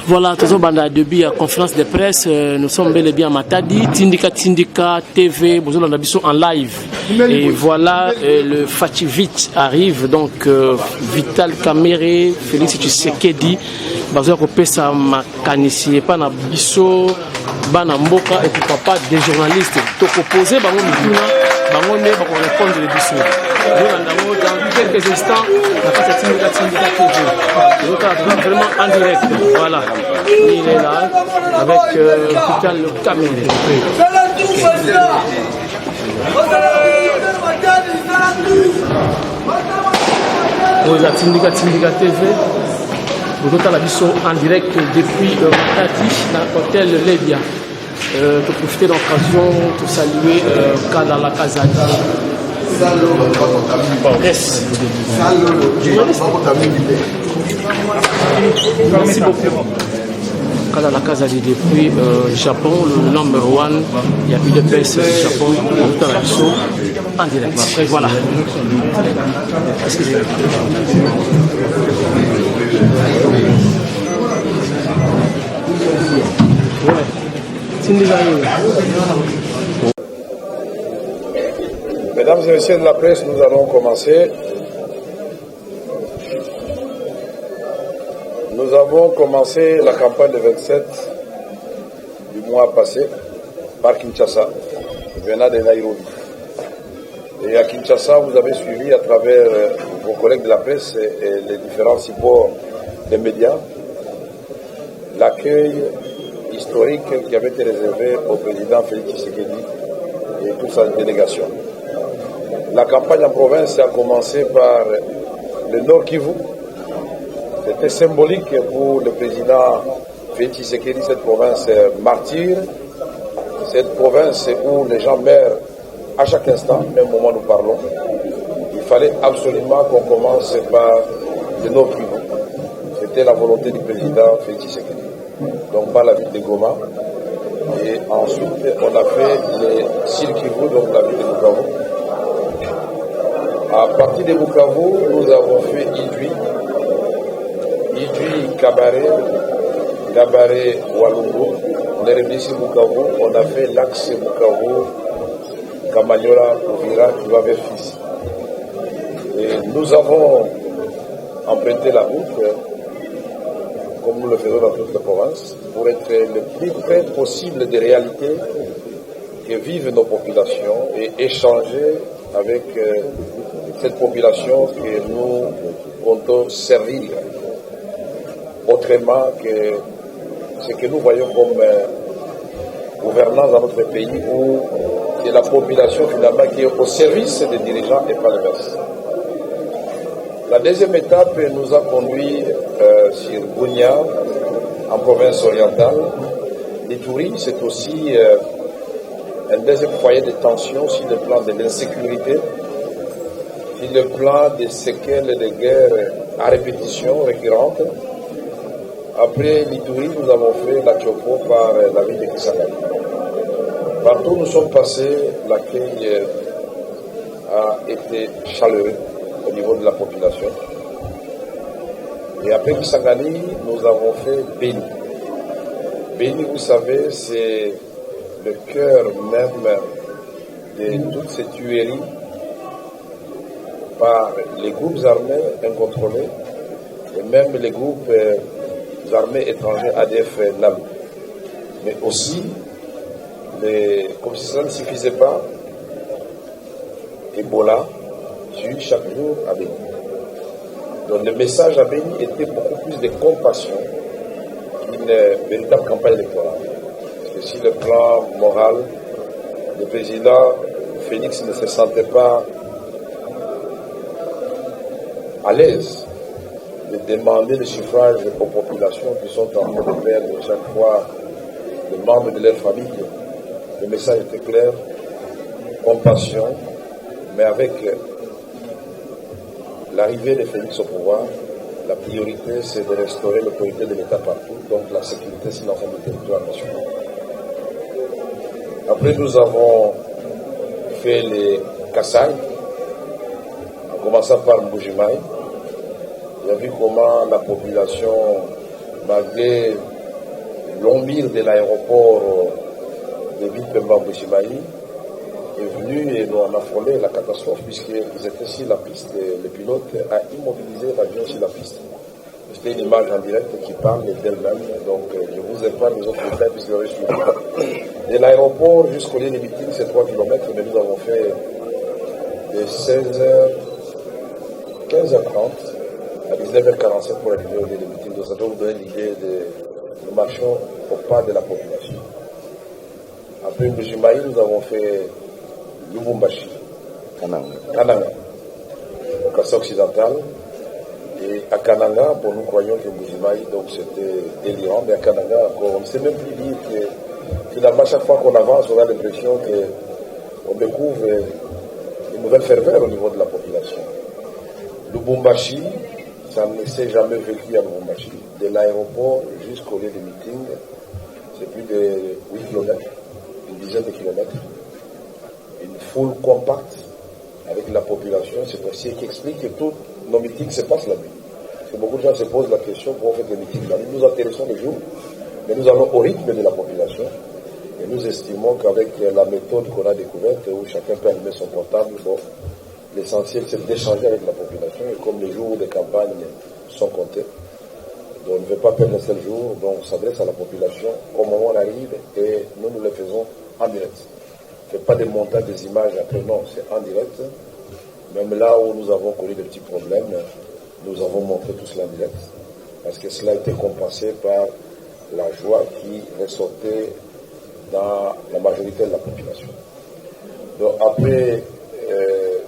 Voilà, toujours banda début la conférence de presse. Nous sommes bel et bien à Matadi, Tindika TV, bonjour en live. Et voilà, le Fativit arrive, donc Vital Kamere, Félix Tshisekedi, Bazo Kopesa Makanisi, pas na biso, bana mboka et pourquoi pas des journalistes. Donc opposé, bango mituna, bango ne, bango répondre les biso. Dans quelques instants, la face à Tindika TV. Donc vraiment en direct, voilà. Il est là avec Vital Kamere. Vous êtes Tindika TV. Vous êtes à la vision en direct depuis Matadi, dans l'hôtel Lebia. Pour profiter de l'occasion pour saluer Kalala Kazadi. Merci beaucoup. Kalala Kazadi depuis Japon, le number one. Il y a plus de presse Japon, dans la vision en direct. Après, voilà. Excusez-moi. Mesdames et messieurs de la presse, nous allons commencer. Nous avons commencé la campagne de 27 du mois passé par Kinshasa, venant de Nairobi. Et à Kinshasa, vous avez suivi à travers vos collègues de la presse et les différents supports des médias l'accueil historique qui avait été réservé au président Félix Tshisekedi et toute sa délégation. La campagne en province a commencé par le Nord Kivu. C'était symbolique pour le président Félix Tshisekedi, cette province martyre, cette province où les gens meurent à chaque instant, même au moment où nous parlons. Il fallait absolument qu'on commence par le Nord Kivu. C'était la volonté du président Félix Tshisekedi. Donc par la ville de Goma. Et ensuite, on a fait les Sud Kivu, donc la ville de Bukavu. À partir de Bukavu, nous avons fait Idui, Kabare, Kabare, Walungu. On est revenu sur Bukavu, on a fait l'axe Bukavu, Kamanyola, Ouvira, qui va vers Fils. Et nous avons emprunté la route, comme nous le faisons dans toute la province, pour être le plus près possible des réalités que vivent nos populations et échanger avec cette population que nous comptons servir autrement que ce que nous voyons comme gouvernance dans notre pays où c'est la population finalement qui est au service des dirigeants et pas l'inverse. La deuxième étape nous a conduit sur Bunia, en province orientale. L'Ituri, c'est aussi un deuxième foyer de tension sur le plan de l'insécurité, sur le plan des séquelles de guerre à répétition récurrente. Après l'Ituri, nous avons fait la Tchopo par la ville de Kisangani. Partout où nous sommes passés, l'accueil a été chaleureux au niveau de la population. Et après Kisangani, nous avons fait Beni. Beni, vous savez, c'est le cœur même de toutes ces tueries par les groupes armés incontrôlés et même les groupes armés étrangers ADF NAM. Mais aussi, comme si ça ne suffisait pas, Ebola tue chaque jour à Beni. Donc le message à Beni était beaucoup plus de compassion qu'une véritable campagne électorale. Parce que sur le plan moral, le président Félix ne se sentait pas à l'aise de demander le suffrage aux populations qui sont en train de perdre chaque fois les membres de leur famille. Le message était clair, compassion, mais avec l'arrivée de Félix au pouvoir, la priorité c'est de restaurer l'autorité de l'État partout, donc la sécurité sur l'ensemble du territoire national. Après nous avons fait les Kassai, en commençant par Mbujimaï. Il a vu comment la population, malgré l'ombire de l'aéroport de Ville-Pemba-Mbujimaï, est venu et nous en a frôlé la catastrophe, puisqu'ils étaient sur la piste. Le pilote a immobilisé l'avion sur la piste. C'était une image en direct qui parle d'elle-même, donc je vous épargne les autres détails puisque j'aurais suivi. De l'aéroport jusqu'au lieu de meeting, c'est 3 km, mais nous avons fait de 16h, 15h30 à 19h47 pour arriver au lieu de meeting. Donc ça doit vous donner l'idée de nous marchons au pas de la population. Après Mbujimaï, nous avons fait Lubumbashi, Kananga, au Kassai occidental. Et à Kananga, bon, nous croyons que Mbujimaï, donc c'était délirant, mais à Kananga, encore, on ne sait même plus dire que finalement, chaque fois qu'on avance, on a l'impression qu'on découvre une nouvelle ferveur au niveau de la population. Lubumbashi, ça ne s'est jamais vécu à Lubumbashi. De l'aéroport jusqu'au lieu de meeting, c'est plus de 8 km, une dizaine de kilomètres. Une foule compacte avec la population, c'est aussi qui explique que tous nos meetings se passent la nuit. Parce que beaucoup de gens se posent la question pourquoi on fait des meetings la nuit. Nous intéressons le jour, mais nous allons au rythme de la population. Et nous estimons qu'avec la méthode qu'on a découverte, où chacun peut allumer son portable, bon, l'essentiel c'est d'échanger avec la population. Et comme les jours de campagne sont comptés, donc on ne veut pas perdre un seul jour, donc on s'adresse à la population au moment où on arrive et nous le faisons en direct. On ne fait pas des montages des images après, non, c'est en direct. Même là où nous avons connu des petits problèmes, nous avons montré tout cela en direct. Parce que cela a été compensé par la joie qui ressortait dans la majorité de la population. Donc après,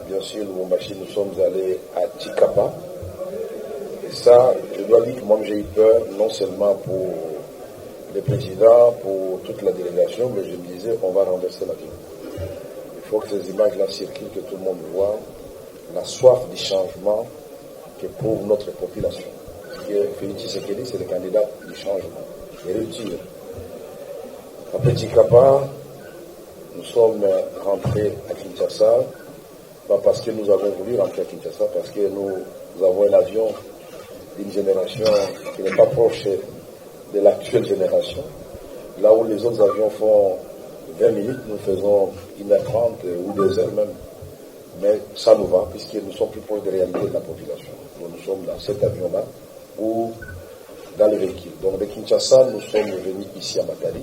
bien sûr, Lubumbashi, nous sommes allés à Tshikapa. Et ça, je dois dire que moi j'ai eu peur, non seulement pour le président, pour toute la délégation, mais je me disais, on va renverser la vie. Il faut que ces images-là circulent, que tout le monde voit la soif du changement qu'éprouve notre population. Parce que Félix Tshisekedi, c'est le candidat du changement, et rupture. À Petit Kappa, nous sommes rentrés à Kinshasa, pas parce que nous avons voulu rentrer à Kinshasa, parce que nous avons un avion d'une génération qui n'est pas proche de l'actuelle génération. Là où les autres avions font 20 minutes, nous faisons 1h30 ou 2 heures même. Mais ça nous va, puisque nous sommes plus proches des réalités de la population. Donc, nous sommes dans cet avion-là ou dans les véhicules. Donc de Kinshasa, nous sommes venus ici à Matadi.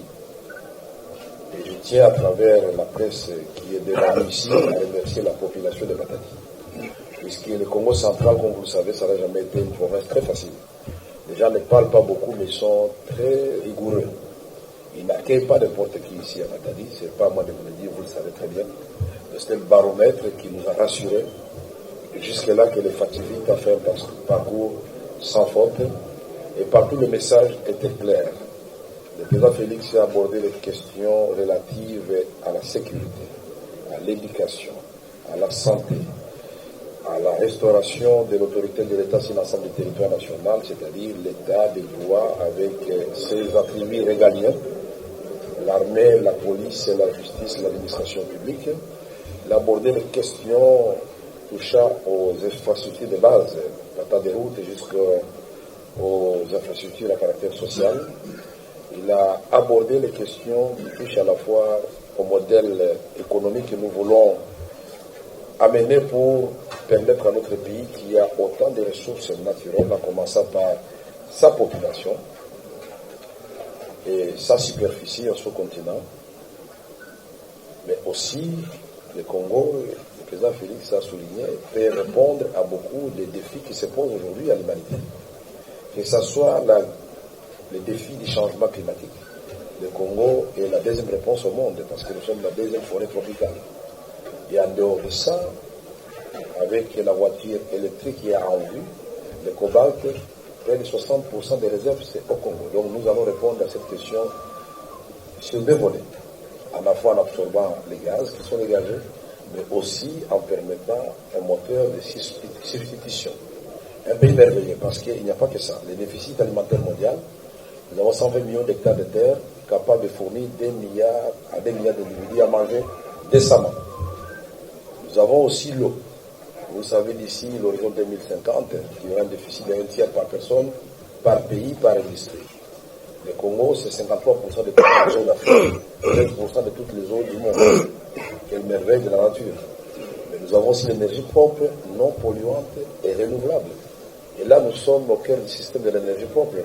Et je tiens à travers la presse qui est devant nous ici à remercier la population de Matadi. Puisque le Congo central, comme vous le savez, ça n'a jamais été une province très facile. Les gens ne parlent pas beaucoup, mais ils sont très rigoureux. Ils n'accueillent pas n'importe qui ici à Matadi. Ce n'est pas à moi de vous le dire, vous le savez très bien. C'était le baromètre qui nous a rassurés. Et jusque-là, que le Fativite a fait un parcours sans faute. Et partout, le message était clair. Le président Félix a abordé les questions relatives à la sécurité, à l'éducation, à la santé, à la restauration de l'autorité de l'État sur l'ensemble du territoire national, c'est-à-dire l'État des droits avec ses attributs régaliens, l'armée, la police, la justice, l'administration publique. Il a abordé les questions touchant aux infrastructures de base, partant des routes jusqu'aux infrastructures à caractère social. Il a abordé les questions qui touchent à la fois au modèle économique que nous voulons amener pour permettre à notre pays qui a autant de ressources naturelles, en commençant par sa population et sa superficie en sous-continent, mais aussi le Congo, le président Félix a souligné, peut répondre à beaucoup des défis qui se posent aujourd'hui à l'humanité. Que ce soit le défi du changement climatique. Le Congo est la deuxième réponse au monde, parce que nous sommes la deuxième forêt tropicale. Et en dehors de ça, avec la voiture électrique qui est en vue, le cobalt, près de 60% des réserves, c'est au Congo. Donc nous allons répondre à cette question sur deux volets. À la fois en absorbant les gaz qui sont dégagés, mais aussi en permettant un moteur de substitution. Un pays merveilleux, parce qu'il n'y a pas que ça. Le déficit alimentaire mondial, nous avons 120 millions d'hectares de terre capables de fournir 2 milliards à 2 milliards d'individus à manger décemment. Nous avons aussi l'eau. Vous savez d'ici, l'horizon 2050, il y aura un déficit d'un tiers par personne, par pays, par industrie. Le Congo, c'est 53% de toutes les eaux d'Afrique, 13% de toutes les eaux du monde. Quelle merveille de la nature. Mais nous avons aussi l'énergie propre, non polluante et renouvelable. Et là, nous sommes au cœur du système de l'énergie propre.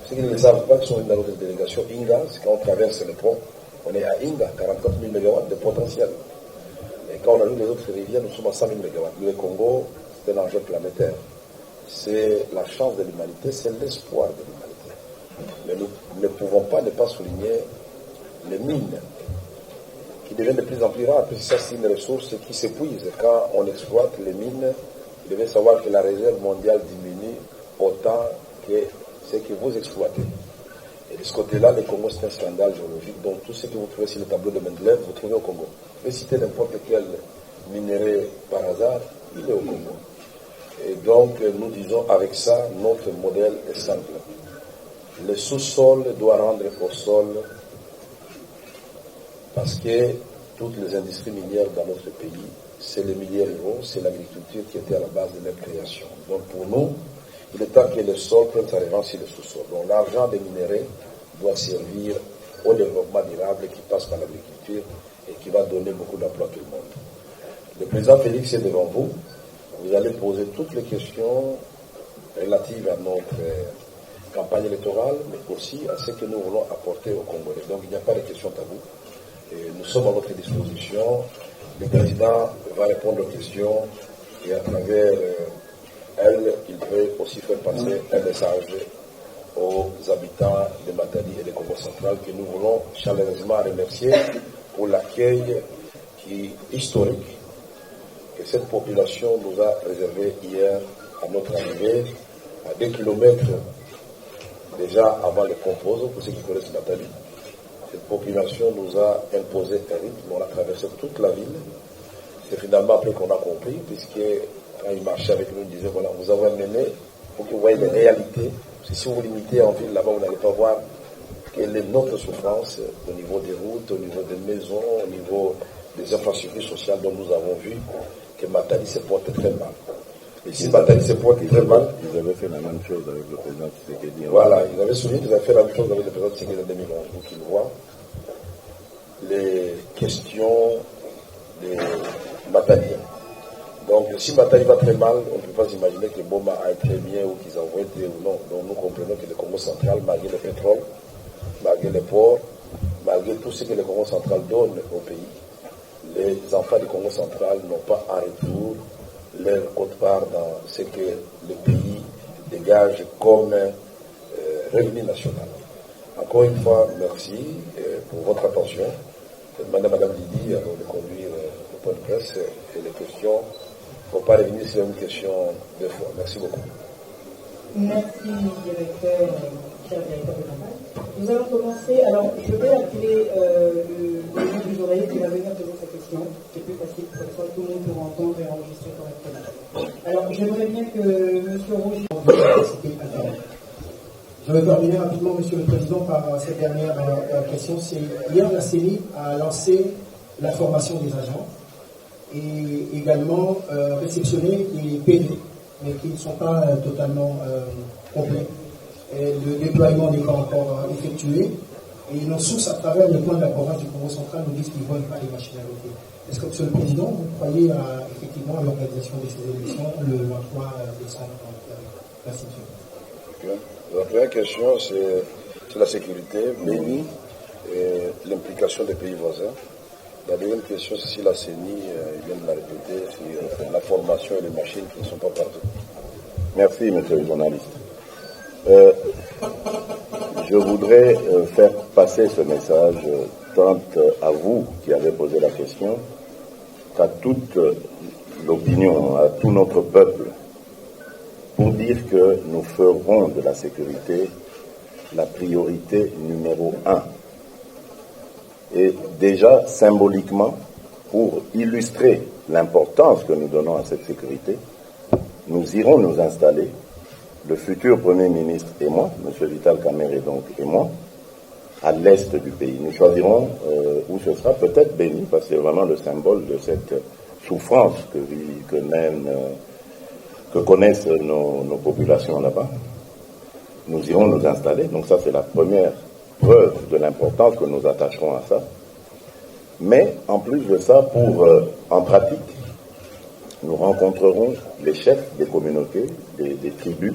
Ceux qui ne le savent pas, qui sont dans notre délégation INGA, c'est quand on traverse le pont, on est à INGA, 44 000 MW de potentiel. Et quand on ajoute les autres rivières, nous sommes à 100 000 MW. Le Congo, c'est un enjeu planétaire. C'est la chance de l'humanité, c'est l'espoir de l'humanité. Mais nous ne pouvons pas ne pas souligner les mines, qui deviennent de plus en plus rares, puisque ça, c'est une ressource qui s'épuise. Quand on exploite les mines, vous devez savoir que la réserve mondiale diminue autant que ce que vous exploitez. Et de ce côté-là, le Congo, c'est un scandale géologique. Donc, tout ce que vous trouvez sur le tableau de Mendeleev, vous trouvez au Congo. Vous pouvez citer n'importe quel minerai par hasard, il est au Congo. Et donc, nous disons avec ça, notre modèle est simple. Le sous-sol doit rendre au sol, parce que toutes les industries minières dans notre pays, c'est les milieux ruraux, c'est l'agriculture qui était à la base de leur création. Donc pour nous, il est temps que le sol prenne sa revanche sur le sous-sol. Donc l'argent des minéraux doit servir au développement durable qui passe par l'agriculture et qui va donner beaucoup d'emplois à tout le monde. Le président Félix est devant vous. Vous allez poser toutes les questions relatives à notre campagne électorale, mais aussi à ce que nous voulons apporter aux Congolais. Donc il n'y a pas de questions taboues. Et nous sommes à votre disposition. Le président va répondre aux questions et à travers elle, il peut aussi faire passer un message aux habitants de Matadi et de Congo central que nous voulons chaleureusement remercier pour l'accueil qui est historique que cette population nous a réservé hier à notre arrivée, à 2 kilomètres déjà avant le Compose, pour ceux qui connaissent Matadi. Cette population nous a imposé un rythme, on a traversé toute la ville. C'est finalement après qu'on a compris, puisque quand il marchait avec nous, il disait, voilà, vous avez mené pour que vous voyez les réalités. Parce que si vous vous limitez en ville, là-bas, vous n'allez pas voir quelle est notre souffrance au niveau des routes, au niveau des maisons, au niveau des infrastructures sociales dont nous avons vu que Matadi se porte très mal. Et si Matadi se porte très mal... Ils avaient fait la même chose avec le président Tshisekedi. Voilà, ils avaient souligné qu'ils avaient fait la même chose avec le président Tshisekedi en 2011. Donc ils voient les questions des Matadiens. Donc si Matadi va très mal, on ne peut pas imaginer que Boma aille très bien ou qu'ils envoient très ou non. Donc nous comprenons que le Congo central, malgré le pétrole, malgré les ports, malgré tout ce que le Congo central donne au pays, les enfants du Congo central n'ont pas en retour leur quote-part dans ce que le pays dégage comme revenu national. Encore une fois, merci pour votre attention. Madame Lydie, avant de conduire le point de presse et les questions, il ne faut pas revenir sur une question deux fois. Merci beaucoup. Merci, directeur, cher directeur de campagne. Nous allons commencer. Alors, je vais appeler le nom du oreiller qui va venir poser sa question. C'est plus facile pour que tout le monde peut entendre et enregistrer correctement. Alors, j'aimerais bien que M. Roger... Je vais terminer rapidement, Monsieur le Président, par cette dernière question. C'est hier, la CENI a lancé la formation des agents et également réceptionné les PD, mais qui ne sont pas totalement complets. Et le déploiement n'est pas encore effectué. Et nos sources, à travers les points de la province du Congo central, nous disent qu'ils ne veulent pas les machines à voter. Est-ce que, Monsieur le Président, vous croyez effectivement à l'organisation de ces élections le 23 décembre? Merci, Monsieur. La première question, c'est la sécurité, Béni, et l'implication des pays voisins. La deuxième question, c'est si la CENI, vient de la répéter, sur la formation et les machines qui ne sont pas partout. Merci, monsieur le journaliste. Je voudrais faire passer ce message tant à vous qui avez posé la question qu'à toute l'opinion, à tout notre peuple, pour dire que nous ferons de la sécurité la priorité numéro 1. Et déjà, symboliquement, pour illustrer l'importance que nous donnons à cette sécurité, nous irons nous installer, le futur Premier ministre et moi, M. Vital Kamerhe donc et moi, à l'est du pays. Nous choisirons où ce sera, peut-être Béni, parce que c'est vraiment le symbole de cette souffrances que connaissent nos populations là-bas. Nous irons nous installer. Donc ça, c'est la première preuve de l'importance que nous attacherons à ça. Mais en plus de ça, en pratique, nous rencontrerons les chefs des communautés, des tribus.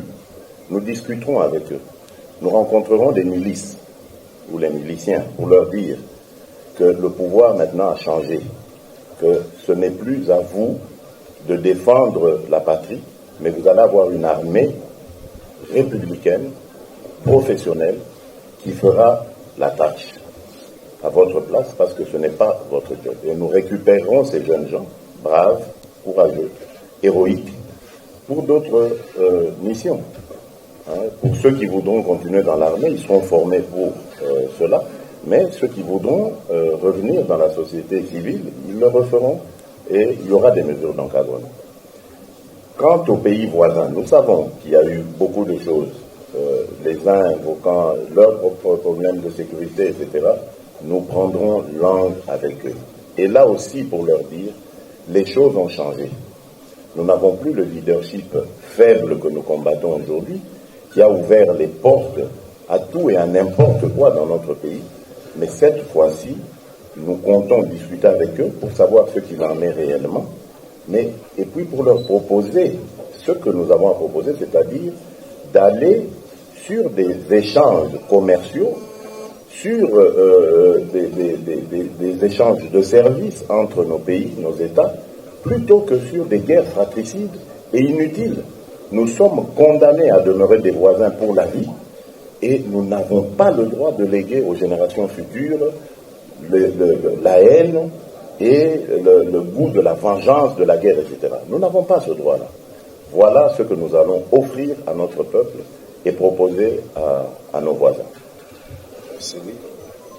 Nous discuterons avec eux. Nous rencontrerons des milices ou les miliciens pour leur dire que le pouvoir maintenant a changé, que ce n'est plus à vous de défendre la patrie, mais vous allez avoir une armée républicaine, professionnelle, qui fera la tâche à votre place parce que ce n'est pas votre job. Et nous récupérerons ces jeunes gens, braves, courageux, héroïques, pour d'autres missions. Pour ceux qui voudront continuer dans l'armée, ils seront formés pour cela, mais ceux qui voudront revenir dans la société civile, ils le referont et il y aura des mesures d'encadrement. Quant aux pays voisins, nous savons qu'il y a eu beaucoup de choses, les uns invoquant leurs propres problèmes de sécurité, etc. Nous prendrons langue avec eux. Et là aussi, pour leur dire, les choses ont changé. Nous n'avons plus le leadership faible que nous combattons aujourd'hui, qui a ouvert les portes à tout et à n'importe quoi dans notre pays. Mais cette fois-ci, nous comptons discuter avec eux pour savoir ce qu'il en est réellement, et puis pour leur proposer ce que nous avons à proposer, c'est-à-dire d'aller sur des échanges commerciaux, sur des échanges de services entre nos pays, nos États, plutôt que sur des guerres fratricides et inutiles. Nous sommes condamnés à demeurer des voisins pour la vie et nous n'avons pas le droit de léguer aux générations futures la haine et le goût de la vengeance, de la guerre, etc. Nous n'avons pas ce droit-là. Voilà ce que nous allons offrir à notre peuple et proposer à nos voisins.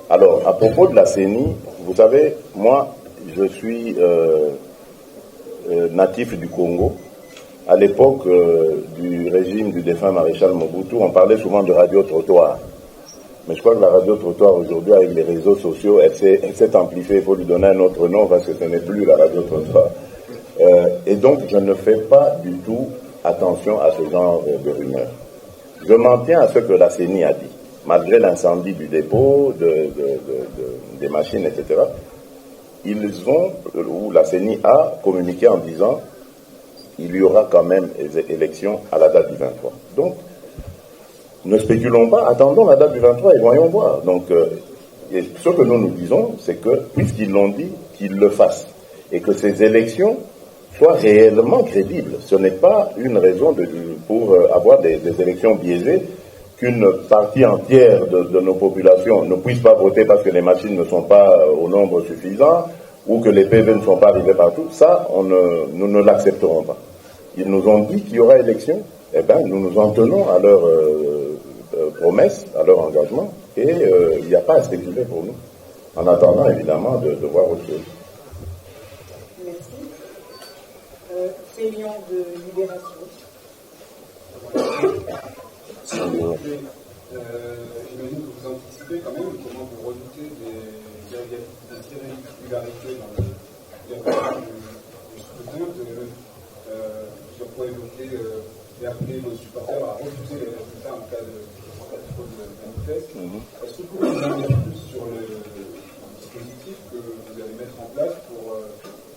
Alors, à propos de la CENI, vous savez, moi, je suis natif du Congo. À l'époque du régime du défunt maréchal Mobutu, on parlait souvent de radio-trottoir. Mais je crois que la radio-trottoir aujourd'hui, avec les réseaux sociaux, elle s'est amplifiée. Il faut lui donner un autre nom parce que ce n'est plus la radio-trottoir. Et donc, je ne fais pas du tout attention à ce genre de rumeurs. Je m'en tiens à ce que la CENI a dit. Malgré l'incendie du dépôt, des machines, etc., la CENI a communiqué en disant il y aura quand même des élections à la date du 23. Donc, ne spéculons pas, attendons la date du 23 et voyons voir. Donc, ce que nous disons, c'est que, puisqu'ils l'ont dit, qu'ils le fassent. Et que ces élections soient réellement crédibles. Ce n'est pas une raison pour avoir des élections biaisées, qu'une partie entière de nos populations ne puisse pas voter parce que les machines ne sont pas au nombre suffisant, ou que les PV ne sont pas arrivés partout. Ça, nous ne l'accepterons pas. Ils nous ont dit qu'il y aura élection. Eh bien, nous nous en tenons à leur promesse, à leur engagement, et il n'y a pas à spéculer pour nous, en attendant évidemment de voir autre chose. Merci. Feignant de Libération. J'imagine que vous anticipez quand même comment vous redoutez des irrégularités dans le déroulement du scrutin. Je pourrais évoquer et appeler nos supporters à refuser les résultats en cas de fraude manifeste. Est-ce que vous pouvez nous en dire plus sur le dispositif que vous allez mettre en place pour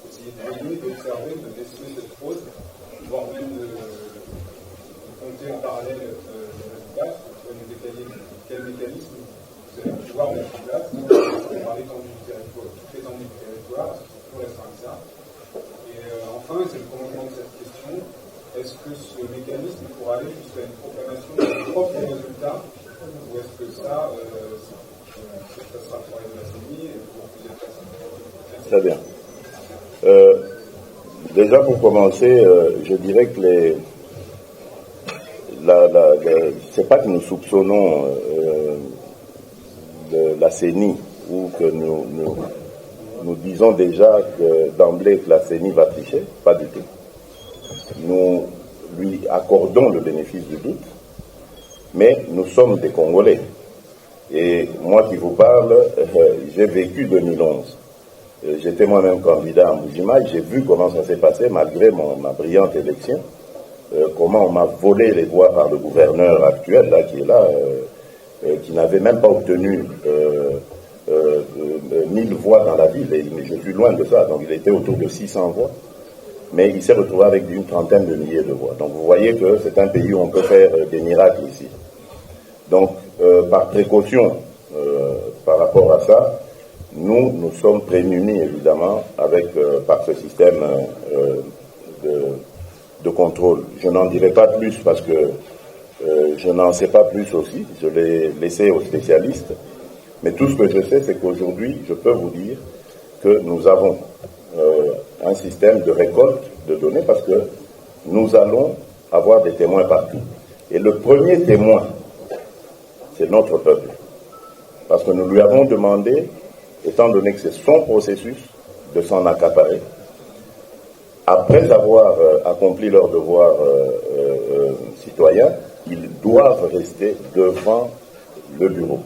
essayer de veiller, d'observer, de déceler cette fraude, voire même de compter en parallèle les résultats? Quel mécanisme vous allez pouvoir mettre en place par l'étendue du territoire, toute l'étendue du territoire, est-ce que tout restera que ça? Et enfin, c'est le prolongement de cette question, est-ce que ce mécanisme pourra aller jusqu'à une proclamation de ses propres résultats, ou est-ce que ça sera pour de la CENI et pour plusieurs personnes? Très bien. Déjà pour commencer, je dirais que c'est pas que nous soupçonnons la CENI ou que nous disons déjà d'emblée que la CENI va tricher, pas du tout. Nous lui accordons le bénéfice du doute, mais nous sommes des Congolais. Et moi qui vous parle, j'ai vécu 2011. J'étais moi-même candidat à Mbuji-Mayi, j'ai vu comment ça s'est passé malgré ma brillante élection, comment on m'a volé les voix par le gouverneur actuel, là, qui est là, qui n'avait même pas obtenu 1000 voix dans la ville, et je suis loin de ça, donc il était autour de 600 voix, mais il s'est retrouvé avec une trentaine de milliers de voix. Donc vous voyez que c'est un pays où on peut faire des miracles ici. Donc par précaution par rapport à ça, nous sommes prémunis évidemment par ce système de contrôle. Je n'en dirai pas plus parce que je n'en sais pas plus aussi, je l'ai laissé aux spécialistes, mais tout ce que je sais, c'est qu'aujourd'hui, je peux vous dire que nous avons un système de récolte de données parce que nous allons avoir des témoins partout. Et le premier témoin, c'est notre peuple. Parce que nous lui avons demandé, étant donné que c'est son processus, de s'en accaparer. Après avoir accompli leur devoir citoyen, ils doivent rester devant le bureau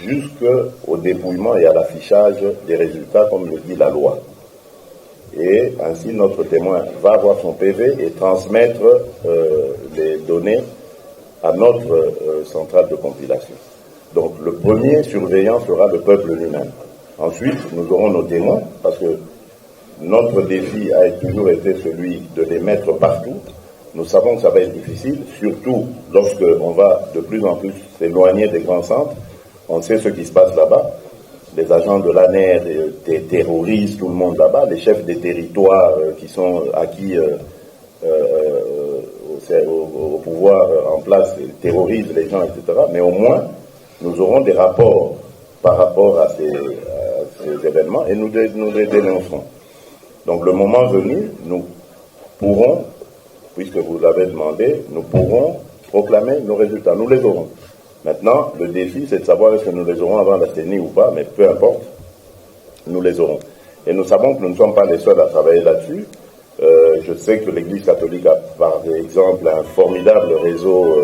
jusqu'au dépouillement et à l'affichage des résultats, comme le dit la loi. Et ainsi, notre témoin va avoir son PV et transmettre les données à notre centrale de compilation. Donc, le premier surveillant sera le peuple lui-même. Ensuite, nous aurons nos témoins, parce que notre défi a toujours été celui de les mettre partout. Nous savons que ça va être difficile, surtout lorsqu'on va de plus en plus s'éloigner des grands centres. On sait ce qui se passe là-bas. Les agents de l'ANER terrorisent tout le monde là-bas. Les chefs des territoires qui sont acquis au pouvoir en place terrorisent les gens, etc. Mais au moins, nous aurons des rapports par rapport à ces événements et nous les dénoncerons. Donc le moment venu, nous pourrons, puisque vous l'avez demandé, nous pourrons proclamer nos résultats. Nous les aurons. Maintenant, le défi, c'est de savoir est-ce que nous les aurons avant la CENI ou pas, mais peu importe, nous les aurons. Et nous savons que nous ne sommes pas les seuls à travailler là-dessus. Je sais que l'Église catholique a, par exemple, un formidable réseau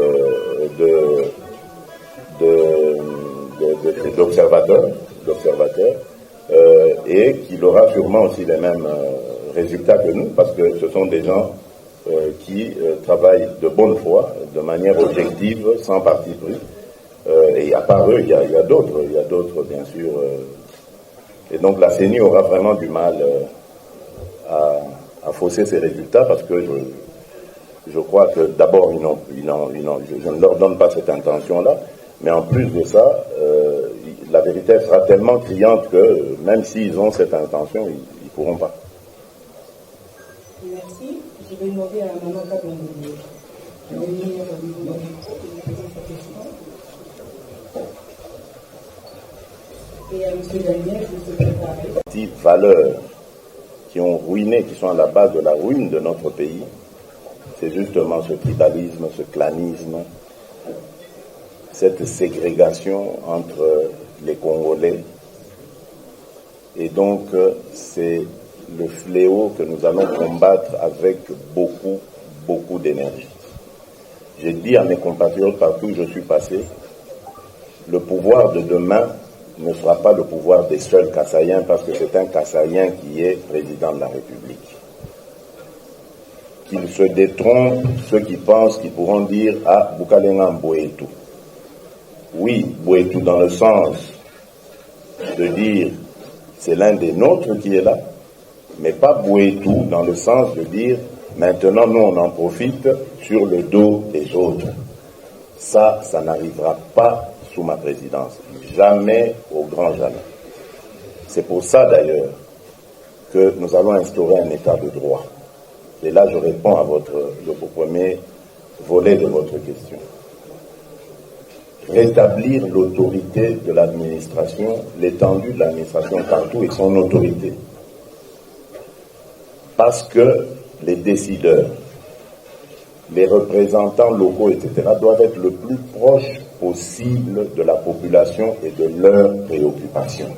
d'observateurs, et qu'il aura sûrement aussi les mêmes résultats que nous, parce que ce sont des gens qui travaillent de bonne foi, de manière objective, sans parti pris. Et à part eux, il y a d'autres, bien sûr. Et donc la CENI aura vraiment du mal à fausser ses résultats, parce que je crois que d'abord, je ne leur donne pas cette intention-là, mais en plus de ça, la vérité sera tellement criante que même s'ils ont cette intention, ils ne pourront pas. Merci. Je vais demander à Maman Kabongo de venir vous poser sa question. Et à M. Daniel de se préparer. Ces valeurs qui ont ruiné, qui sont à la base de la ruine de notre pays, c'est justement ce tribalisme, ce clanisme, cette ségrégation entre les Congolais. Et donc, c'est le fléau que nous allons combattre avec beaucoup, beaucoup d'énergie. J'ai dit à mes compatriotes partout où je suis passé, le pouvoir de demain ne sera pas le pouvoir des seuls Kassaïens, parce que c'est un Kassaïen qui est président de la République. Qu'ils se détrompent ceux qui pensent qu'ils pourront dire « Ah, Boukalenga Mboetou ». Oui, Mboetou dans le sens de dire c'est l'un des nôtres qui est là, mais pas Mboetou dans le sens de dire maintenant nous on en profite sur le dos des autres. Ça n'arrivera pas sous ma présidence. Jamais, au grand jamais. C'est pour ça d'ailleurs que nous allons instaurer un état de droit. Et là je réponds à au premier volet de votre question. Rétablir l'autorité de l'administration, l'étendue de l'administration partout et son autorité. Parce que les décideurs, les représentants locaux, etc., doivent être le plus proche possible de la population et de leurs préoccupations.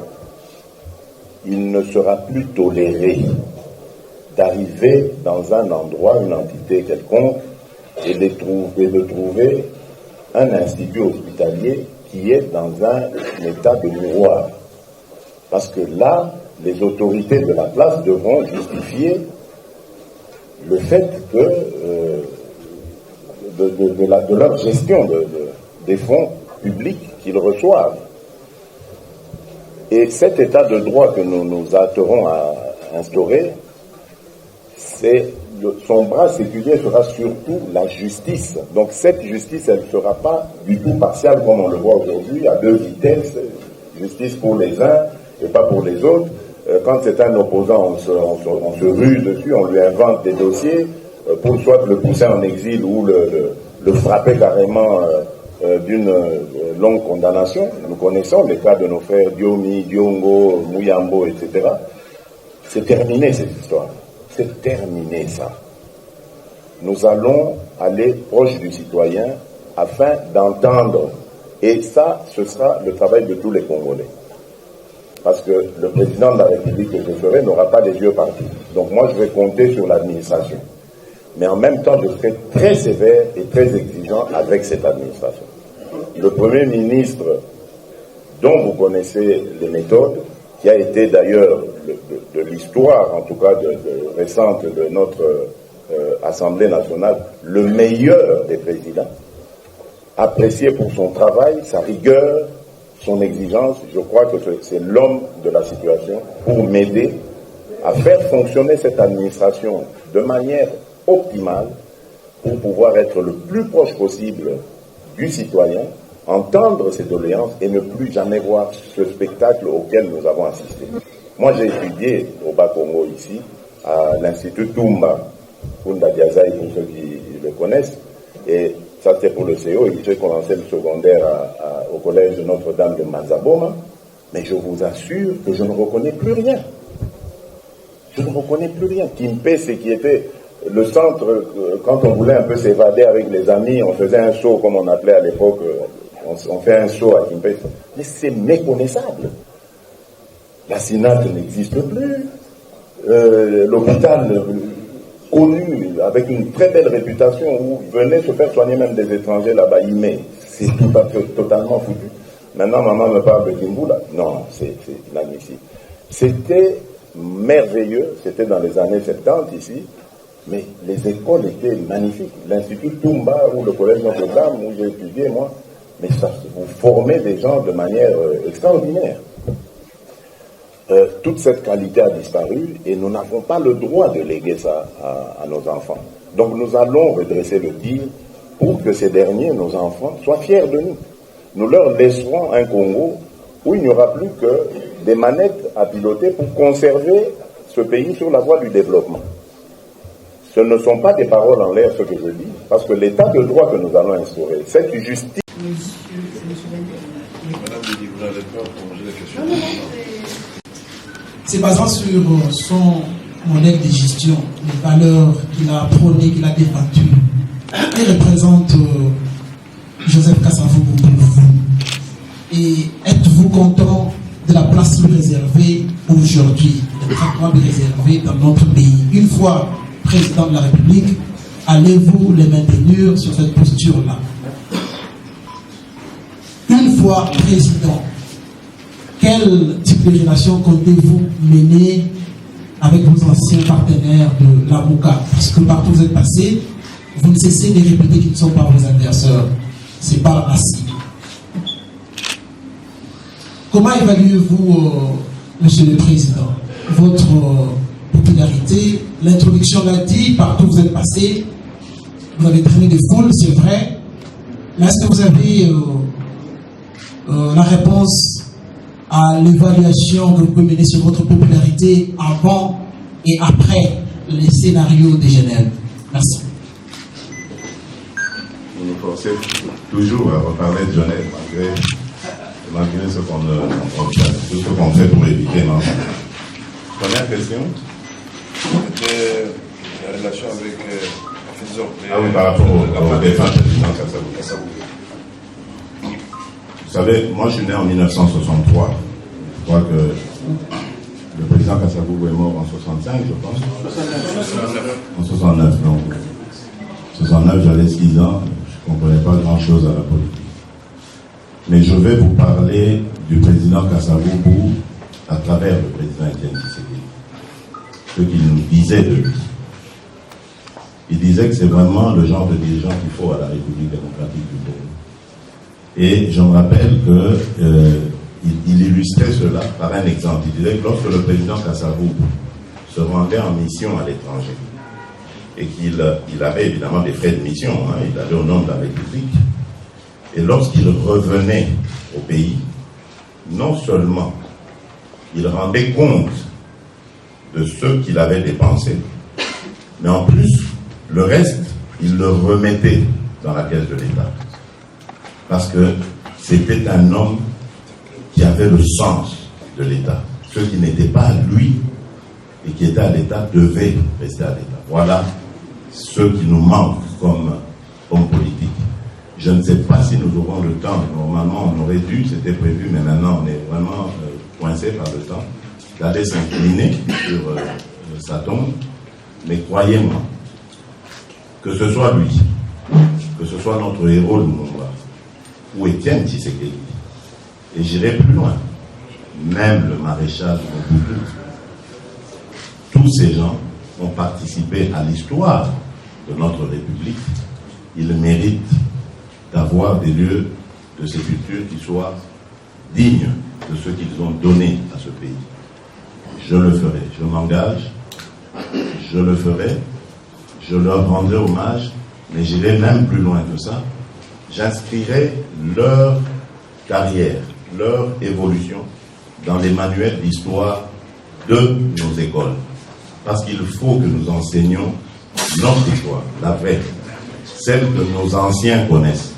Il ne sera plus toléré d'arriver dans un endroit, une entité quelconque, et de trouver un institut hospitalier qui est dans un état de miroir. Parce que là, les autorités de la place devront justifier le fait que de leur gestion des fonds publics qu'ils reçoivent. Et cet état de droit que nous nous attellerons à instaurer, son bras séculier sera surtout la justice. Donc cette justice, elle ne sera pas du tout partiale comme on le voit aujourd'hui, à deux vitesses, justice pour les uns et pas pour les autres. Quand c'est un opposant, on se rue dessus, on lui invente des dossiers pour soit le pousser en exil ou le frapper carrément d'une longue condamnation. Nous connaissons les cas de nos frères Diomi, Diongo, Muyambo, etc. C'est terminé cette histoire. C'est terminé ça. Nous allons aller proche du citoyen afin d'entendre. Et ça, ce sera le travail de tous les Congolais. Parce que le président de la République que je ferai n'aura pas les yeux partout. Donc moi, je vais compter sur l'administration. Mais en même temps, je serai très sévère et très exigeant avec cette administration. Le Premier ministre, dont vous connaissez les méthodes, qui a été d'ailleurs de l'histoire, en tout cas récente de notre Assemblée nationale, le meilleur des présidents, apprécié pour son travail, sa rigueur, son exigence. Je crois que c'est l'homme de la situation pour m'aider à faire fonctionner cette administration de manière optimale pour pouvoir être le plus proche possible du citoyen, entendre ses doléances et ne plus jamais voir ce spectacle auquel nous avons assisté. Moi, j'ai étudié au Bas-Congo ici, à l'Institut Toumba, Kunda Diazaï pour ceux qui le connaissent, et ça c'était pour le CO, et j'ai commencé le secondaire au collège de Notre-Dame de Mazaboma, mais je vous assure que je ne reconnais plus rien. Je ne reconnais plus rien. Kimpese, qui était le centre, quand on voulait un peu s'évader avec les amis, on faisait un saut, comme on appelait à l'époque, on fait un saut à Kimpese. Mais c'est méconnaissable. La SINAT n'existe plus. L'hôpital connu, avec une très belle réputation, où venaient se faire soigner même des étrangers là-bas, mais c'est totalement foutu. Maintenant, maman me parle de Kimbula. Non, c'est inadmissible. C'était merveilleux, c'était dans les années 70 ici, mais les écoles étaient magnifiques. L'Institut Toumba ou le Collège Notre-Dame, où j'ai étudié, moi, mais ça, vous formez des gens de manière extraordinaire. Toute cette qualité a disparu et nous n'avons pas le droit de léguer ça à nos enfants. Donc nous allons redresser le tir pour que ces derniers, nos enfants, soient fiers de nous. Nous leur laisserons un Congo où il n'y aura plus que des manettes à piloter pour conserver ce pays sur la voie du développement. Ce ne sont pas des paroles en l'air ce que je dis, parce que l'état de droit que nous allons instaurer, cette justice... Madame, vous n'allez pas prolonger les questions. C'est basant sur son modèle de gestion, les valeurs qu'il a prônées, qu'il a défendues. Il représente Joseph Kasavubu pour vous. Et êtes-vous content de la place lui réservée aujourd'hui, le traitement lui réservé dans notre pays? Une fois président de la République, allez-vous les maintenir sur cette posture-là? Une fois président, quel type de relation comptez-vous mener avec vos anciens partenaires de la MOUCA? Parce que partout où vous êtes passé, vous ne cessez de répéter qu'ils ne sont pas vos adversaires. C'est pas assez. Comment évaluez-vous, Monsieur le Président, votre popularité? L'introduction l'a dit, partout où vous êtes passé, vous avez traîné des foules, c'est vrai. Mais est-ce que vous avez la réponse à l'évaluation que vous pouvez mener sur votre popularité avant et après les scénarios de Genève? Merci. Vous nous forcez toujours à reparler de Genève, malgré ce qu'on fait pour éviter. Non. Première question. C'était la relation avec Fizo. Ah oui, par rapport au défunt président Kasavubu. Vous savez, moi je suis né en 1963. Je crois que le président Kasavubu est mort en 65, je pense. En 69, donc. En 69, j'avais 6 ans. Je ne comprenais pas grand-chose à la politique. Mais je vais vous parler du président Kasavubu à travers le président Étienne Tshisekedi, ce qu'il nous disait de lui. Il disait que c'est vraiment le genre de dirigeant qu'il faut à la République démocratique du Congo. Et je me rappelle qu'il illustrait cela par un exemple. Il disait que lorsque le président Kasavubu se rendait en mission à l'étranger, et qu'il avait évidemment des frais de mission, il allait au nom de la République, et lorsqu'il revenait au pays, non seulement il rendait compte de ce qu'il avait dépensé, mais en plus, le reste, il le remettait dans la caisse de l'État. Parce que c'était un homme qui avait le sens de l'État. Ceux qui n'étaient pas à lui et qui étaient à l'État devaient rester à l'État. Voilà ce qui nous manque comme homme politique. Je ne sais pas si nous aurons le temps. Normalement, on aurait dû, c'était prévu, mais maintenant, on est vraiment coincé par le temps, d'aller s'incliner sur sa tombe. Mais croyez-moi, que ce soit lui, que ce soit notre héros Lumumba, ou Étienne Tshisekedi, et j'irai plus loin, même le maréchal Mobutu, tous ces gens ont participé à l'histoire de notre République. Ils méritent d'avoir des lieux de sépulture qui soient dignes de ce qu'ils ont donné à ce pays. Je le ferai, je m'engage, je le ferai, je leur rendrai hommage, mais j'irai même plus loin que ça. J'inscrirai leur carrière, leur évolution dans les manuels d'histoire de nos écoles. Parce qu'il faut que nous enseignions notre histoire, la vraie, celle que nos anciens connaissent,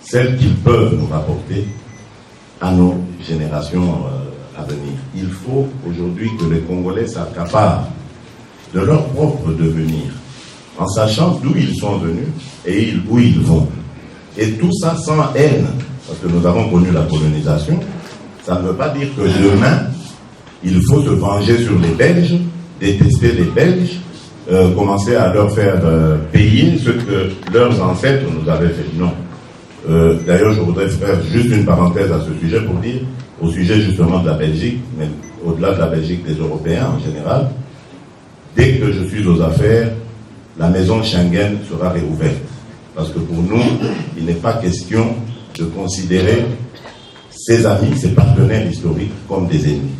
celle qu'ils peuvent nous rapporter à nos générations à venir. Il faut aujourd'hui que les Congolais s'accaparent de leur propre devenir, en sachant d'où ils sont venus et où ils vont. Et tout ça sans haine, parce que nous avons connu la colonisation. Ça ne veut pas dire que demain, il faut se venger sur les Belges, détester les Belges, commencer à leur faire payer ce que leurs ancêtres nous avaient fait. Non. D'ailleurs, je voudrais faire juste une parenthèse à ce sujet pour dire, au sujet justement de la Belgique, mais au-delà de la Belgique, des Européens en général, dès que je suis aux affaires, la maison Schengen sera réouverte. Parce que pour nous, il n'est pas question de considérer ses amis, ses partenaires historiques comme des ennemis.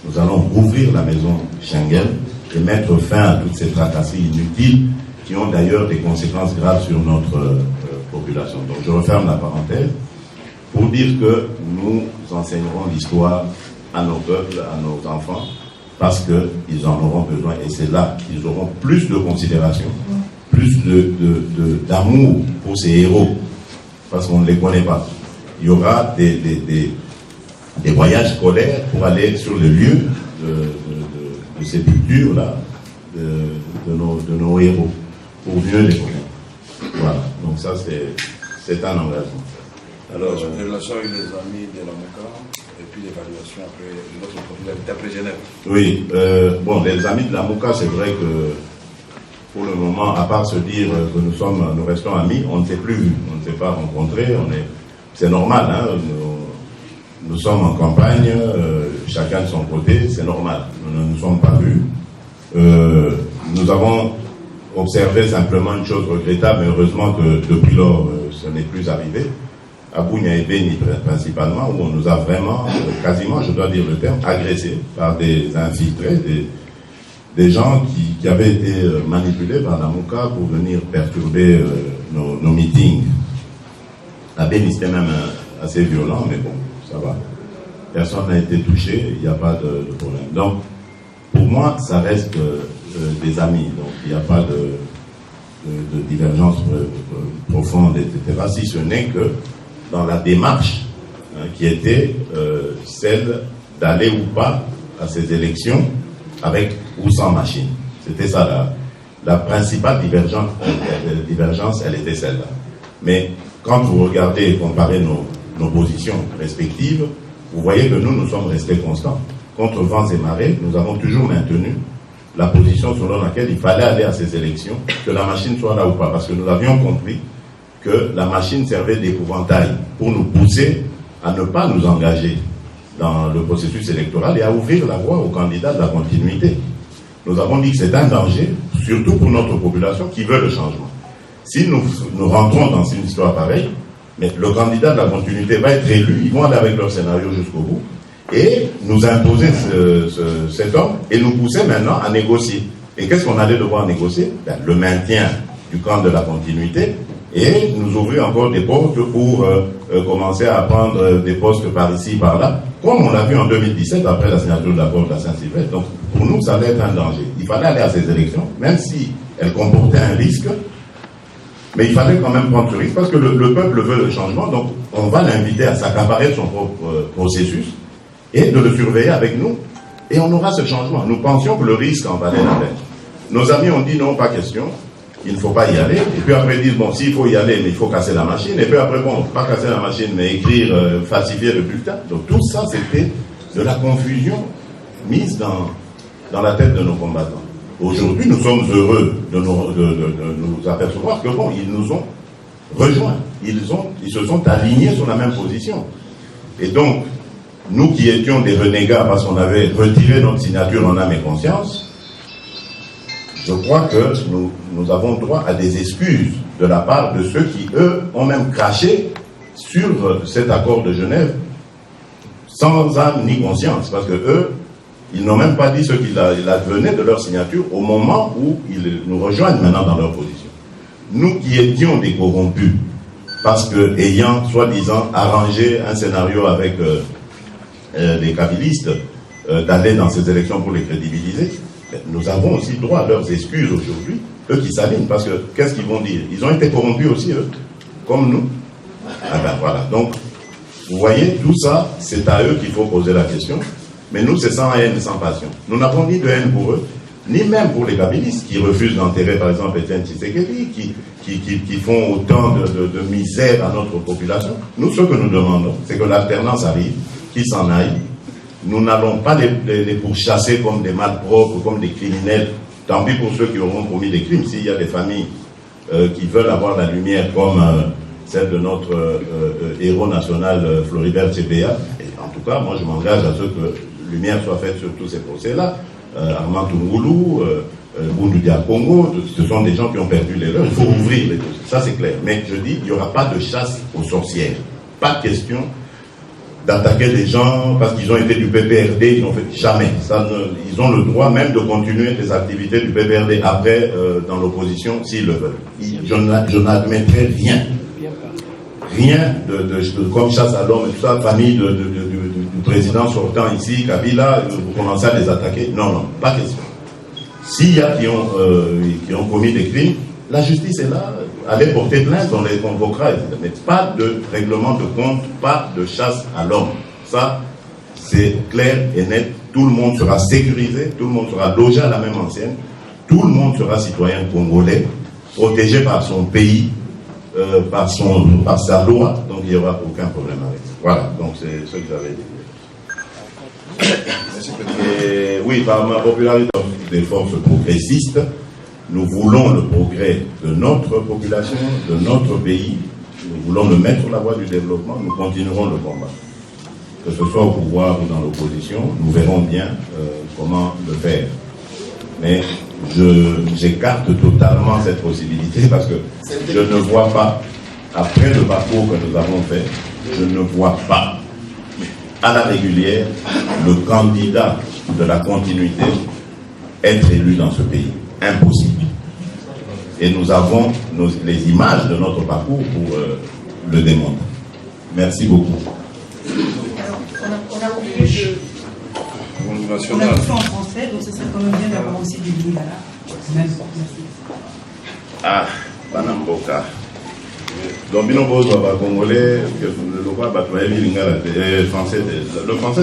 Nous allons rouvrir la maison Schengen et mettre fin à toutes ces tracasseries inutiles qui ont d'ailleurs des conséquences graves sur notre population. Donc je referme la parenthèse pour dire que nous enseignerons l'histoire à nos peuples, à nos enfants, parce qu'ils en auront besoin et c'est là qu'ils auront plus de considération, plus d'amour pour ces héros, parce qu'on ne les connaît pas. Il y aura des voyages scolaires pour aller sur le lieu de sépulture là, de nos héros, pour mieux les connaître. Voilà, donc ça c'est un engagement. Alors, les relations avec les amis de la MOCA, et puis l'évaluation après notre profil d'après Genève. Oui, bon, les amis de la MOCA, c'est vrai que pour le moment, à part se dire que nous restons amis, on ne s'est plus vus, on ne s'est pas rencontrés, c'est normal, hein, nous sommes en campagne, chacun de son côté, c'est normal, nous ne nous sommes pas vus. Nous avons observé simplement une chose regrettable, mais heureusement que depuis lors, ce n'est plus arrivé, à Bunia et Beni principalement, où on nous a vraiment, quasiment, je dois dire le terme, agressés par des infiltrés, des gens qui avaient été manipulés par la MOCA pour venir perturber nos meetings. À Beni, c'était même assez violent, mais bon, ça va. Personne n'a été touché, il n'y a pas de problème. Donc, pour moi, ça reste des amis, donc il n'y a pas de divergence profonde, etc. Si ce n'est que dans la démarche qui était celle d'aller ou pas à ces élections avec ou sans machine. C'était ça la principale divergence, elle était celle-là. Mais quand vous regardez et comparez nos positions respectives, vous voyez que nous sommes restés constants. Contre vents et marées, nous avons toujours maintenu la position selon laquelle il fallait aller à ces élections, que la machine soit là ou pas, parce que nous avions compris que la machine servait d'épouvantail pour nous pousser à ne pas nous engager dans le processus électoral et à ouvrir la voie aux candidats de la continuité. Nous avons dit que c'est un danger, surtout pour notre population qui veut le changement. Si nous rentrons dans une histoire pareille, mais le candidat de la continuité va être élu, ils vont aller avec leur scénario jusqu'au bout, et nous imposer cet homme, et nous pousser maintenant à négocier. Et qu'est-ce qu'on allait devoir négocier? Le maintien du camp de la continuité, et nous ouvrir encore des portes pour commencer à prendre des postes par ici, par là, comme on l'a vu en 2017 après la signature de l'accord de la Saint-Sylvestre. Donc pour nous, ça allait être un danger. Il fallait aller à ces élections, même si elles comportaient un risque, mais il fallait quand même prendre ce risque parce que le peuple veut le changement, donc on va l'inviter à s'accaparer son propre processus et de le surveiller avec nous, et on aura ce changement. Nous pensions que le risque en valait la peine. Nos amis ont dit non, pas question, il ne faut pas y aller, et puis après ils disent bon, s'il faut y aller, mais il faut casser la machine, et puis après bon, pas casser la machine, mais écrire, falsifier le bulletin. Donc tout ça, c'était de la confusion mise dans la tête de nos combattants. Aujourd'hui, nous sommes heureux de nous apercevoir que bon, ils nous ont rejoints, ils se sont alignés sur la même position. Et donc, nous qui étions des renégats parce qu'on avait retiré notre signature en âme et conscience, je crois que nous avons droit à des excuses de la part de ceux qui, eux, ont même craché sur cet accord de Genève sans âme ni conscience, parce que eux, ils n'ont même pas dit ce qu'il advenait de leur signature au moment où ils nous rejoignent maintenant dans leur position. Nous qui étions des corrompus, parce que ayant soi-disant arrangé un scénario avec les kabylistes, d'aller dans ces élections pour les crédibiliser, nous avons aussi droit à leurs excuses aujourd'hui, eux qui s'alignent, parce que qu'est-ce qu'ils vont dire? Ils ont été corrompus aussi, eux, comme nous. Ah ben voilà, donc, vous voyez, tout ça, c'est à eux qu'il faut poser la question. Mais nous, c'est sans haine, sans passion. Nous n'avons ni de haine pour eux, ni même pour les kabylistes qui refusent d'enterrer, par exemple, Étienne Tshisekedi, qui font autant de misère à notre population. Nous, ce que nous demandons, c'est que l'alternance arrive, qu'ils s'en aillent. Nous n'allons pas les pourchasser comme des malpropres, comme des criminels. Tant pis pour ceux qui auront commis des crimes. S'il y a des familles qui veulent avoir la lumière comme celle de notre héros national Floribert Chebeya, en tout cas, moi, je m'engage à ce que lumière soit faite sur tous ces procès-là. Armand Tungoulou, Bundu Congo, ce sont des gens qui ont perdu les leurs. Il faut ouvrir les dossiers. Ça, c'est clair. Mais je dis, il n'y aura pas de chasse aux sorcières. Pas de question d'attaquer des gens parce qu'ils ont été du PPRD. Ils n'ont fait jamais. Ils ont le droit même de continuer les activités du PPRD après dans l'opposition s'ils le veulent. Je n'admettrai rien. Rien de comme chasse à l'homme et tout ça, famille du président sortant ici, Kabila, vous commencez à les attaquer. Non, pas question. S'il y a qui ont commis des crimes, la justice est là, allez porter plainte, on les convoquera. Mais pas de règlement de compte, pas de chasse à l'homme. Ça, c'est clair et net. Tout le monde sera sécurisé, tout le monde sera logé à la même ancienne, tout le monde sera citoyen congolais, protégé par son pays, par sa loi, donc il n'y aura aucun problème avec ça. Voilà, donc c'est ce que j'avais dit. Et oui, par ma popularité des forces progressistes, nous voulons le progrès de notre population, de notre pays, nous voulons le mettre sur la voie du développement, nous continuerons le combat. Que ce soit au pouvoir ou dans l'opposition, nous verrons bien comment le faire. Mais j'écarte totalement cette possibilité parce que je ne vois pas, après le parcours que nous avons fait, je ne vois pas à la régulière le candidat de la continuité être élu dans ce pays. Impossible. Et nous avons les images de notre parcours pour le démontrer. Merci beaucoup. On a oublié on a tout fait en français, donc ce serait quand même bien d'avoir aussi du lingala. Merci. Ah, Banamboka. Donc, congolais, le français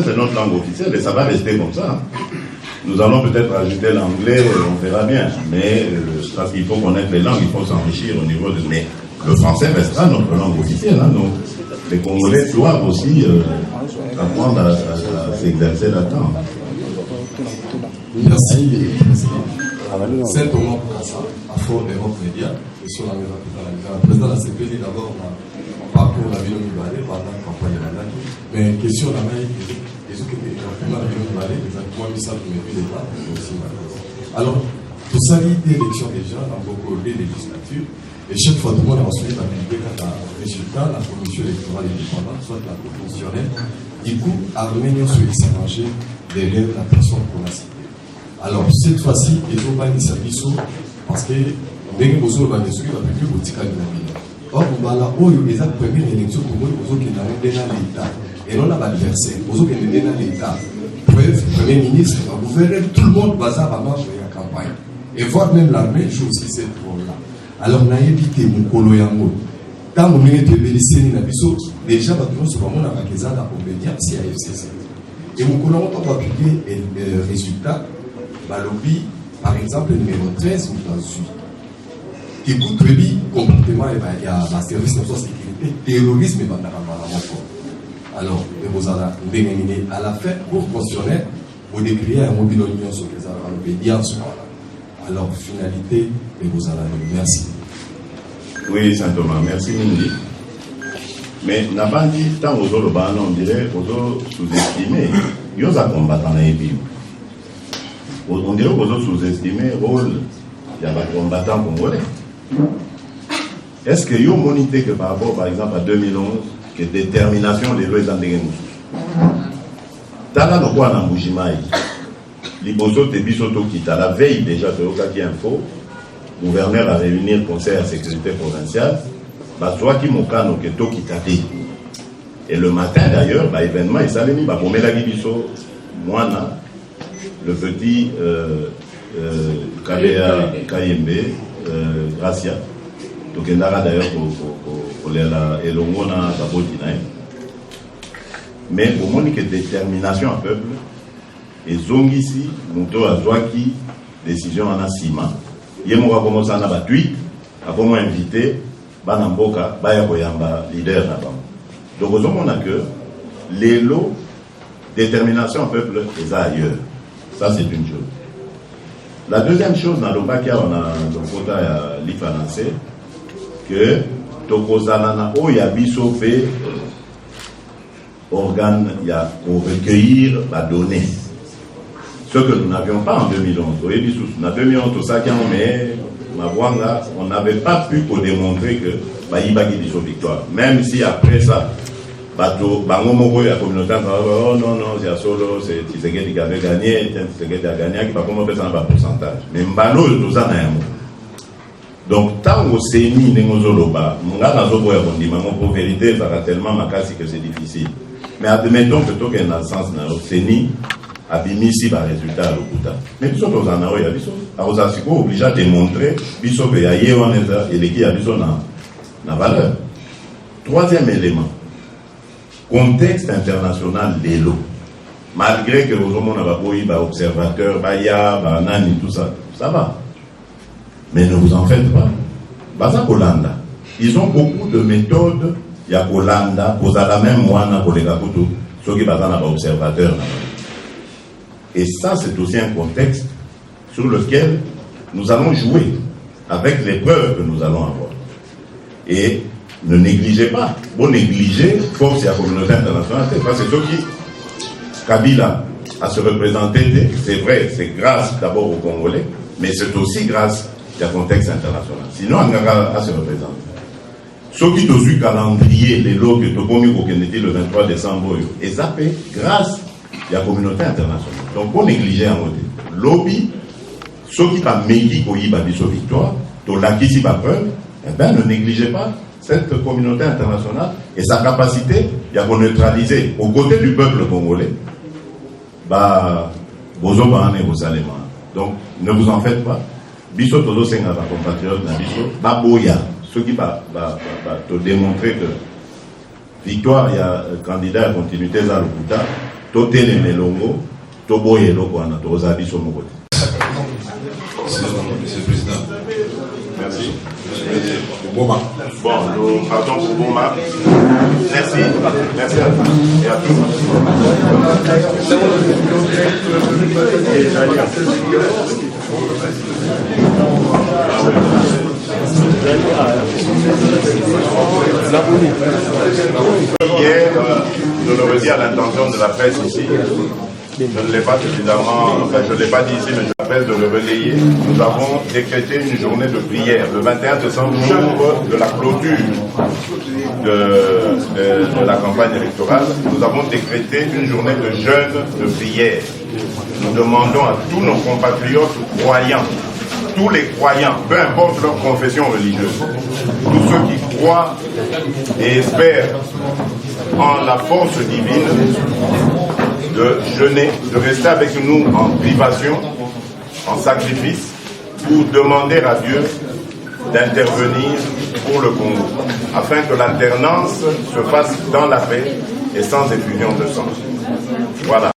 c'est notre langue officielle et ça va rester comme ça. Nous allons peut-être ajouter l'anglais, on verra bien. Mais parce qu'il faut connaître les langues, il faut s'enrichir au niveau de. Mais le français restera notre langue officielle. Hein, donc, les Congolais doivent aussi apprendre à s'exercer là-dedans. Merci, Président. C'est Thomas Kassa, Afro Europe Média, je suis le président de la CPD. D'abord, on parcourt la ville de Mibale pendant la campagne de la. Mais question de la main, et exactement ça vous m'avez vu déjà, aussi alors, pour ça, l'élection déjà, dans beaucoup de législatures, et chaque fois, tout le monde a ensuite publié quand un résultat, la commission électorale indépendante, soit la cour constitutionnelle, du coup, Arménie sur l'étranger derrière la personne qu'on a citée. Alors, cette fois-ci, ils ont pas mis ça parce que dès que vous avez des va plus boutique à l'Union. Or, on va là où il y a la première élection pour moi, vous qui n'avez pas l'État. Et non, on a l'adversaire, vous qui n'avez pas l'État. Premier ministre, vous verrez tout le monde bazar à marche de la campagne. Et voir même l'armée joue aussi cette rôle-là. Alors, on a évité mon colo yango. Quand on a été bénéficié de la biso, déjà, on se remonte avec les armes pour venir si à FCC. Et mon colo, on va publier le résultat. Balobi, par exemple, le numéro 13, ou dans suite. Qui coûte très bien, comportement, il y a la service de sécurité, terrorisme et encore. Alors, vous allez à la fin, pour fonctionner, vous décrivez un mobile union sur les obédiences. Alors, finalité, et vous allez merci. Oui, Saint-Thomas, merci Mindy. Mais n'a pas dit, tant aux autres, on dirait, aux autres sous-estimés, ils ont un combattant dans les pays. On dirait aux autres sous-estimés, rôle, il y a un combattant congolais. Est-ce que vous monitez que par rapport, par exemple, à 2011, que détermination des lois en dégueulasse. Tala no kwa na Mbujimai. Liboso te bisoto kita la veille déjà de Okaki Info. Gouverneur a réuni le conseil de sécurité provinciale. Bah soit qui mokano que to kitati. Et le matin d'ailleurs, bah événement il s'allait mis bah pour la biso Moana, le petit Kabea Kayembe Gracia. Donc il a d'ailleurs pour et le monde a mais pour moi, que détermination à peuple, et Zongisi, Mouto Azwaki, décision en Asima. Il y a commencé à avoir tweet, après moi invité, Banamboka, Bayaboyamba, leader là-bas. Donc, au moins, on a que les lots, détermination à peuple, c'est ailleurs. Ça, c'est une chose. La deuxième chose, dans le Bakia, on a le quota l'IFANAncé, que Tokozanana o ya biso fait organe ya pour recueillir la donnée. Ce que nous n'avions pas en 2011. En 2011, tout ça qui on n'avait pas pu démontrer que Baïbagi biso victoire. Même si après ça, Bangomo la communauté oh non, c'est solo, c'est Tshisekedi qui avait gagné, Tshisekedi a gagné, qui va comment faire ça en pourcentage. Mais Mbalo, nous en avons. Donc, tant que c'est ni Nengozoloba, pour vérité, ça va tellement makasi que c'est difficile. Mais admettons que tout est dans le sens de ni abimisi par résultat à l'Okuta. Mais tout ce qu'on a eu, on est obligé de démontrer qu'il y a et l'équipe a la valeur. Troisième élément, contexte international de l'eau. Malgré que nous avons observateurs, Nani, tout ça, ça va. Mais ne vous en faites pas. Baza Kolanda, ils ont beaucoup de méthodes. Il y a Kolanda, pour la même moine pour les Gakutu, ceux qui sont observateurs. Et ça, c'est aussi un contexte sur lequel nous allons jouer avec les preuves que nous allons avoir. Et ne négligez pas. Vous négligez force et la communauté internationale. Parce que ceux qui, Kabila, a se représenter, c'est vrai, c'est grâce d'abord aux Congolais, mais c'est aussi grâce au contexte international. Sinon, on a à se représenter. Ceux qui ont eu calendrier, les lots que Tokomi Kokeneti le 23 décembre, et ça fait grâce à la communauté internationale. Donc, on néglige en mode. Lobby, ceux qui ont mégi Koyiba Biso Victoire, Tolaki si preuve, eh bien, ne négligez pas cette communauté internationale et sa capacité à neutraliser aux côtés du peuple congolais. Donc, ne vous en faites pas. Biso Todo Senga, compatriote, Baboya, ceux qui te démontrer que victoire, il y a un candidat à continuité à l'Okuta, Tote les Melongo, Tobo et Lokwana, Tozabi Somogote. Monsieur le Président. Merci. Boma. Bon, nous partons pour Boma. Merci. Merci à vous et à tous. Hier, je le redis à l'intention de la presse ici, je ne l'ai pas suffisamment, enfin je ne l'ai pas dit ici, mais je l'appelle de le relayer. Nous avons décrété une journée de prière le 21 décembre, jour de la clôture de la campagne électorale. Nous avons décrété une journée de jeûne de prière. Nous demandons à tous nos compatriotes croyants, tous les croyants, peu importe leur confession religieuse, tous ceux qui croient et espèrent en la force divine, de jeûner, de rester avec nous en privation, en sacrifice, pour demander à Dieu d'intervenir pour le Congo, afin que l'alternance se fasse dans la paix et sans effusion de sang. Voilà.